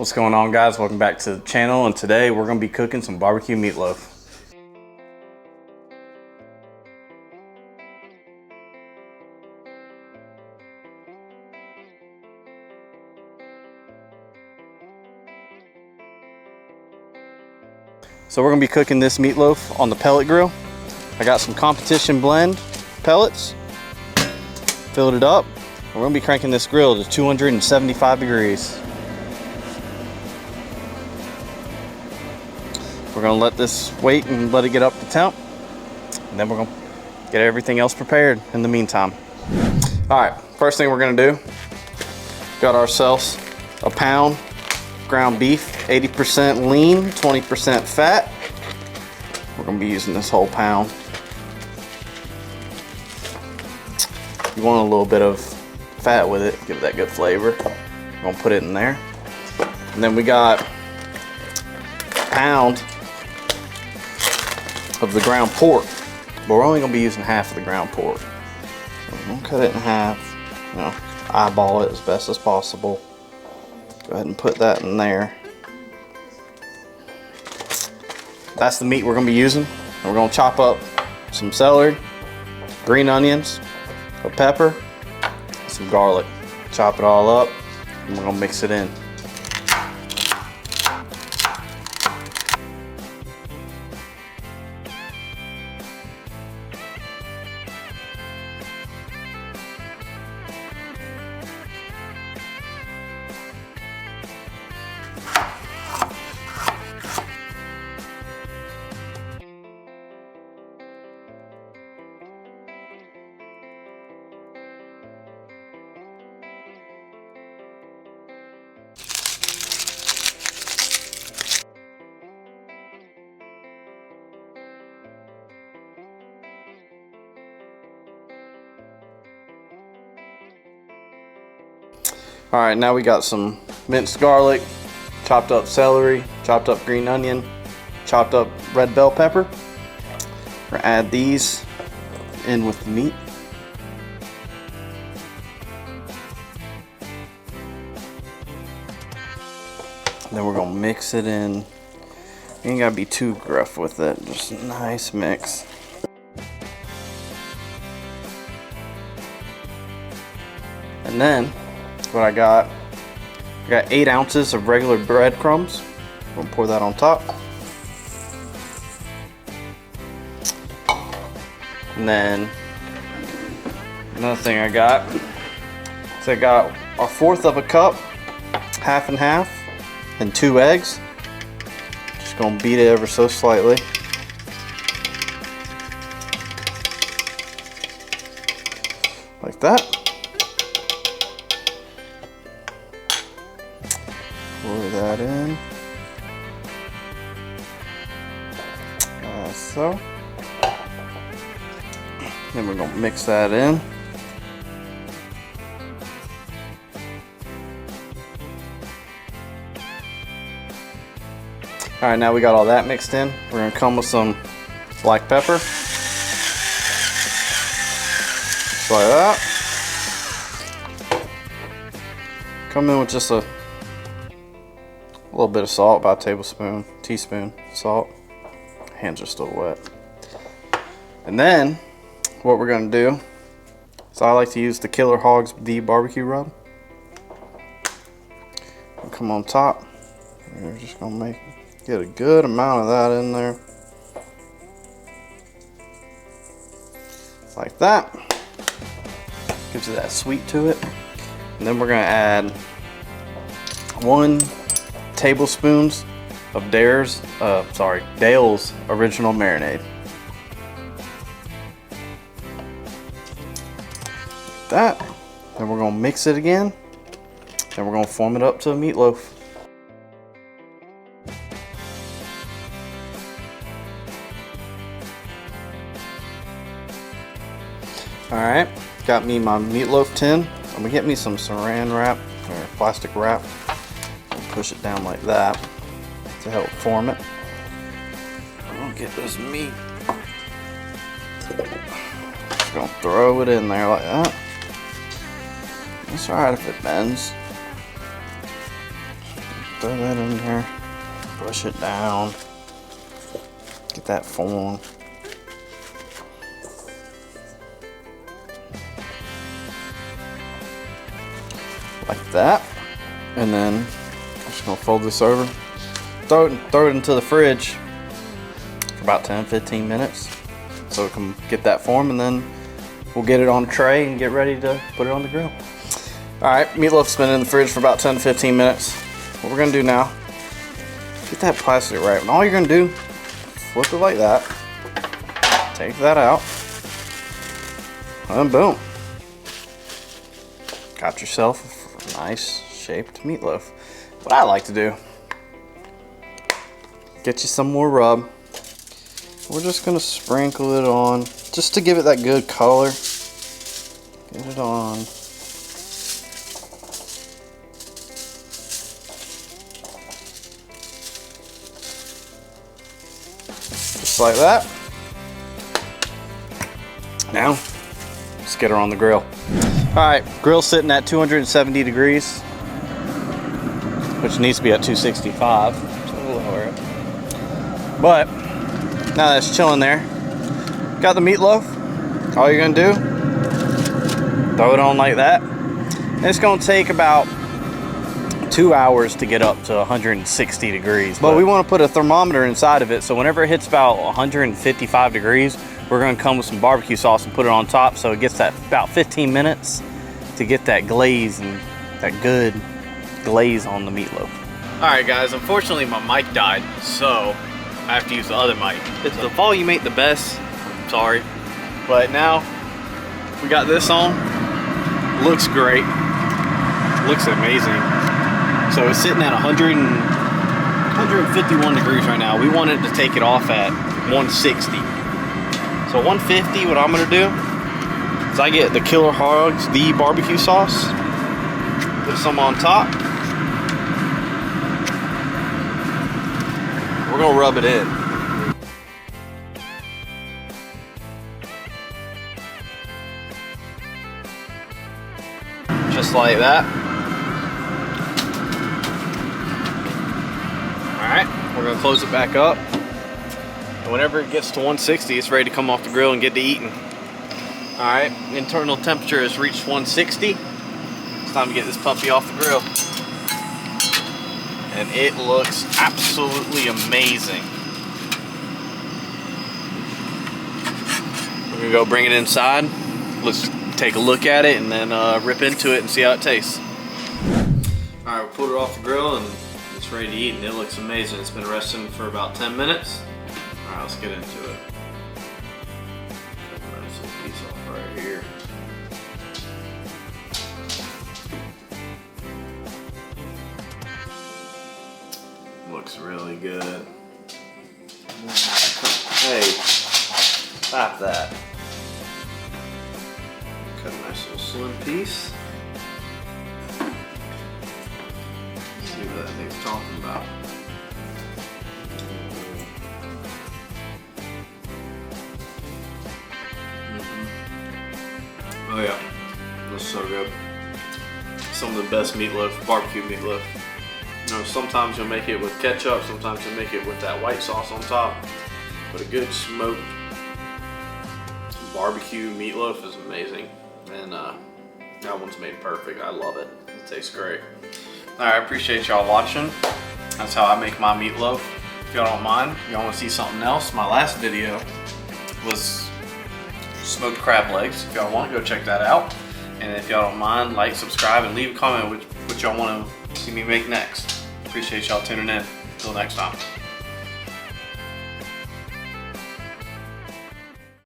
What's going on, guys? Welcome back to the channel, and today we're going to be cooking some barbecue meatloaf. So we're going to be cooking this meatloaf on the pellet grill. I got some competition blend pellets, filled it up. We're going to be cranking this grill to 275 degrees. We're going to let this wait and let it get up to temp, and then we're going to get everything else prepared in the meantime. Alright, first thing we're going to do, got ourselves a pound ground beef, 80% lean, 20% fat. We're going to be using this whole pound. You want a little bit of fat with it, give it that good flavor. We're going to put it in there. And then we got a pound of the ground pork, but we're only going to be using half of the ground pork. So we're going to cut it in half, eyeball it as best as possible. Go ahead and put that in there. That's the meat we're going to be using. And we're going to chop up some celery, green onions, a pepper, some garlic. Chop it all up, and we're going to mix it in. Alright, now we got some minced garlic, chopped up celery, chopped up green onion, chopped up red bell pepper. We're going to add these in with the meat. Then we're going to mix it in. You ain't got to be too gruff with it, just a nice mix. And then what I got 8 ounces of regular breadcrumbs. I'm gonna pour that on top. And then another thing I got is I got 1/4 of a cup, half and half, and 2 eggs. Just gonna beat it ever so slightly. Like that. Pour that in, so. Then we're going to mix that in. Alright, now we got all that mixed in. We're going to come with some black pepper. Just like that. Come in with just a little bit of salt, about a teaspoon salt. Hands are still wet. And then what we're going to do is I like to use the Killer Hogs barbecue rub. Come on top. We're just going to get a good amount of that in there. Like that. Gives it that sweet to it. And then we're going to add 1 tablespoons of Dale's original marinade. Like that. Then we're going to mix it again. Then we're going to form it up to a meatloaf. Alright, got me my meatloaf tin. I'm going to get me some saran wrap or plastic wrap. Push it down like that to help form it. I'm gonna get this meat. Just gonna throw it in there like that. It's alright if it bends. Throw that in there. Push it down. Get that form. Like that. And then I'm just gonna fold this over. Throw it into the fridge for about 10-15 minutes so it can get that form, and then we'll get it on a tray and get ready to put it on the grill. Alright, meatloaf's been in the fridge for about 10-15 minutes. What we're gonna do now, get that plastic right. And all you're gonna do, flip it like that, take that out, and boom. Got yourself a nice shaped meatloaf. What I like to do, get you some more rub. We're just gonna sprinkle it on just to give it that good color. Get it on. Just like that. Now, let's get her on the grill. All right, grill's sitting at 270 degrees, which needs to be at 265, so we'll lower it. But now that's chilling there, got the meatloaf. All you're gonna do, throw it on like that. And it's gonna take about 2 hours to get up to 160 degrees. But we wanna put a thermometer inside of it, so whenever it hits about 155 degrees, we're gonna come with some barbecue sauce and put it on top, so it gets that about 15 minutes to get that glaze and that good glaze on the meatloaf. All right, guys, unfortunately my mic died, so I have to use the other mic. If the volume ain't the best, I'm sorry. But now we got this on. Looks great. Looks amazing. So it's sitting at 151 degrees right now. We wanted to take it off at 160. So 150, what I'm gonna do is I get the Killer Hogs, the barbecue sauce, put some on top. We're gonna rub it in. Just like that. All right, we're gonna close it back up. And whenever it gets to 160, it's ready to come off the grill and get to eating. All right, internal temperature has reached 160. It's time to get this puppy off the grill. And it looks absolutely amazing. We're gonna go bring it inside. Let's take a look at it and then rip into it and see how it tastes. All right, we pulled it off the grill and it's ready to eat, and it looks amazing. It's been resting for about 10 minutes. All right, let's get into it. Nice little piece off right here. Looks really good. Hey, stop that. Cut a nice little slim piece. Let's see what that thing's talking about. Oh yeah, that's so good. Some of the best meatloaf, barbecue meatloaf. You know, sometimes you'll make it with ketchup, sometimes you'll make it with that white sauce on top. But a good smoked barbecue meatloaf is amazing. And that one's made perfect. I love it. It tastes great. Alright, I appreciate y'all watching. That's how I make my meatloaf. If y'all don't mind, y'all want to see something else, my last video was smoked crab legs. If y'all want, go check that out. And if y'all don't mind, like, subscribe, and leave a comment what y'all want to see me make next. Appreciate y'all tuning in. Until next time.